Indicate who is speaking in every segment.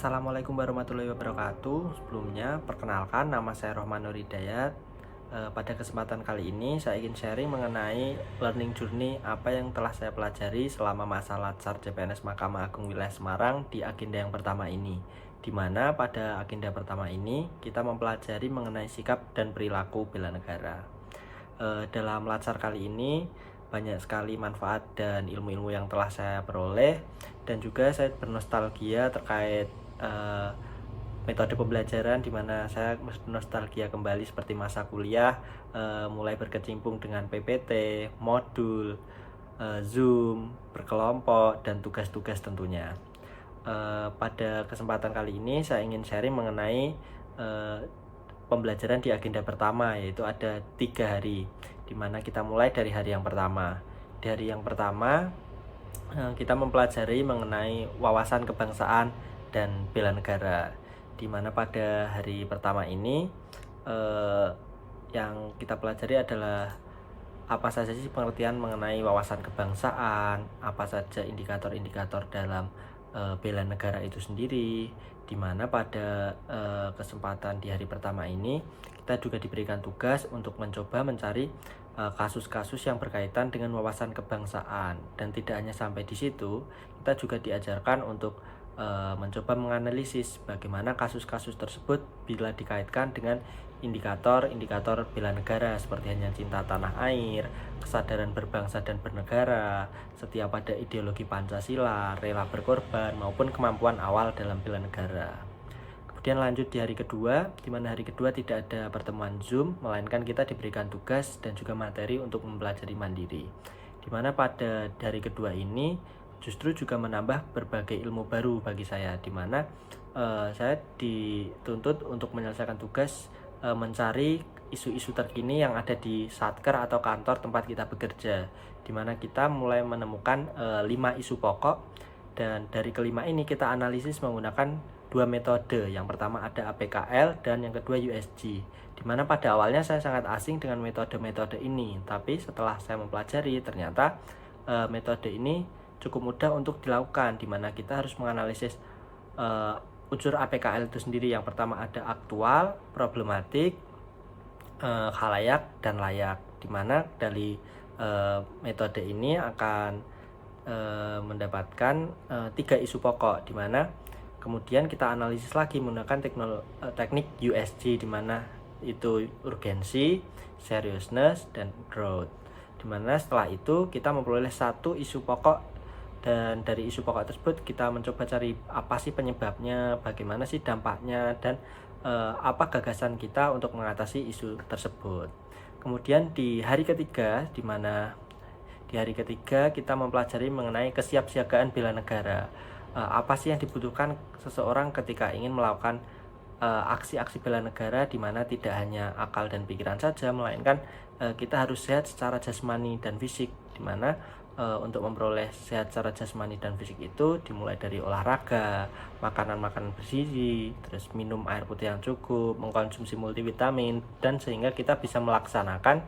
Speaker 1: Assalamualaikum warahmatullahi wabarakatuh. Sebelumnya, perkenalkan nama saya Rohman Nur Hidayat. Pada kesempatan kali ini, saya ingin sharing mengenai learning journey apa yang telah saya pelajari selama masa Latsar CPNS Mahkamah Agung Wilayah Semarang di agenda yang pertama ini. Di mana pada agenda pertama ini, kita mempelajari mengenai sikap dan perilaku bela negara. Dalam Latsar kali ini, banyak sekali manfaat dan ilmu-ilmu yang telah saya peroleh, dan juga saya bernostalgia terkait metode pembelajaran di mana saya nostalgia kembali seperti masa kuliah, mulai berkecimpung dengan PPT, modul, Zoom, berkelompok, dan tugas-tugas tentunya. Pada kesempatan kali ini saya ingin sharing mengenai pembelajaran di agenda pertama, yaitu ada 3 hari, dimana kita mulai dari hari yang pertama. Di hari yang pertama kita mempelajari mengenai wawasan kebangsaan dan bela negara, dimana pada hari pertama ini yang kita pelajari adalah apa saja sih pengertian mengenai wawasan kebangsaan, apa saja indikator-indikator dalam bela negara itu sendiri, dimana pada kesempatan di hari pertama ini kita juga diberikan tugas untuk mencoba mencari kasus-kasus yang berkaitan dengan wawasan kebangsaan. Dan tidak hanya sampai di situ, kita juga diajarkan untuk mencoba menganalisis bagaimana kasus-kasus tersebut bila dikaitkan dengan indikator-indikator bela negara seperti hanya cinta tanah air, kesadaran berbangsa dan bernegara, setia pada ideologi Pancasila, rela berkorban, maupun kemampuan awal dalam bela negara. Kemudian lanjut di hari kedua, di mana hari kedua tidak ada pertemuan Zoom, melainkan kita diberikan tugas dan juga materi untuk mempelajari mandiri. Di mana pada hari kedua ini justru juga menambah berbagai ilmu baru bagi saya, di mana saya dituntut untuk menyelesaikan tugas mencari isu-isu terkini yang ada di satker atau kantor tempat kita bekerja, di mana kita mulai menemukan 5 isu pokok, dan dari kelima ini kita analisis menggunakan 2 metode. Yang pertama ada APKL dan yang kedua USG, di mana pada awalnya saya sangat asing dengan metode-metode ini, tapi setelah saya mempelajari ternyata metode ini cukup mudah untuk dilakukan, di mana kita harus menganalisis unsur APKL itu sendiri. Yang pertama ada aktual, problematik, khalayak, dan layak, di mana dari metode ini akan mendapatkan 3 isu pokok, di mana kemudian kita analisis lagi menggunakan teknik USG, di mana itu urgensi, seriousness, dan growth, di mana setelah itu kita memperoleh 1 isu pokok, dan dari isu pokok tersebut kita mencoba cari apa sih penyebabnya, bagaimana sih dampaknya, dan apa gagasan kita untuk mengatasi isu tersebut. Kemudian di hari ketiga, di mana di hari ketiga kita mempelajari mengenai kesiapsiagaan bela negara. Apa sih yang dibutuhkan seseorang ketika ingin melakukan aksi-aksi bela negara, di mana tidak hanya akal dan pikiran saja, melainkan kita harus sehat secara jasmani dan fisik, di mana untuk memperoleh sehat secara jasmani dan fisik itu dimulai dari olahraga, makanan-makanan bergizi, terus minum air putih yang cukup, mengkonsumsi multivitamin, dan sehingga kita bisa melaksanakan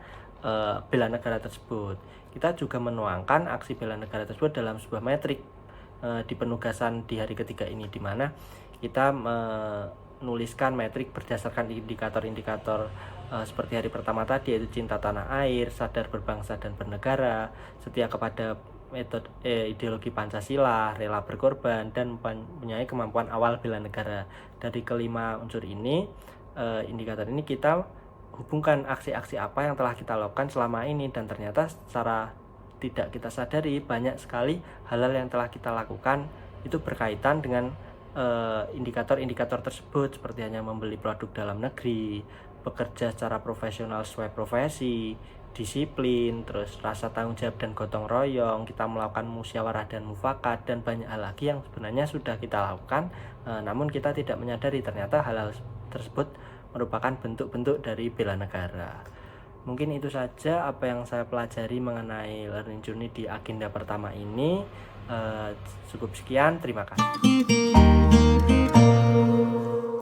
Speaker 1: bela negara tersebut. Kita juga menuangkan aksi bela negara tersebut dalam sebuah metrik di penugasan di hari ketiga ini, di mana kita menuliskan metrik berdasarkan indikator-indikator seperti hari pertama tadi, yaitu cinta tanah air, sadar berbangsa dan bernegara, setia kepada metode ideologi Pancasila, rela berkorban, dan mempunyai kemampuan awal bela negara. Dari kelima unsur ini, indikator ini kita hubungkan aksi-aksi apa yang telah kita lakukan selama ini, dan ternyata secara tidak kita sadari banyak sekali hal-hal yang telah kita lakukan itu berkaitan dengan indikator-indikator tersebut, seperti hanya membeli produk dalam negeri, bekerja secara profesional sesuai profesi, disiplin, terus rasa tanggung jawab dan gotong royong, kita melakukan musyawarah dan mufakat, dan banyak hal lagi yang sebenarnya sudah kita lakukan, namun kita tidak menyadari ternyata hal-hal tersebut merupakan bentuk-bentuk dari bela negara. Mungkin itu saja apa yang saya pelajari mengenai learning journey di agenda pertama ini. Cukup sekian, terima kasih.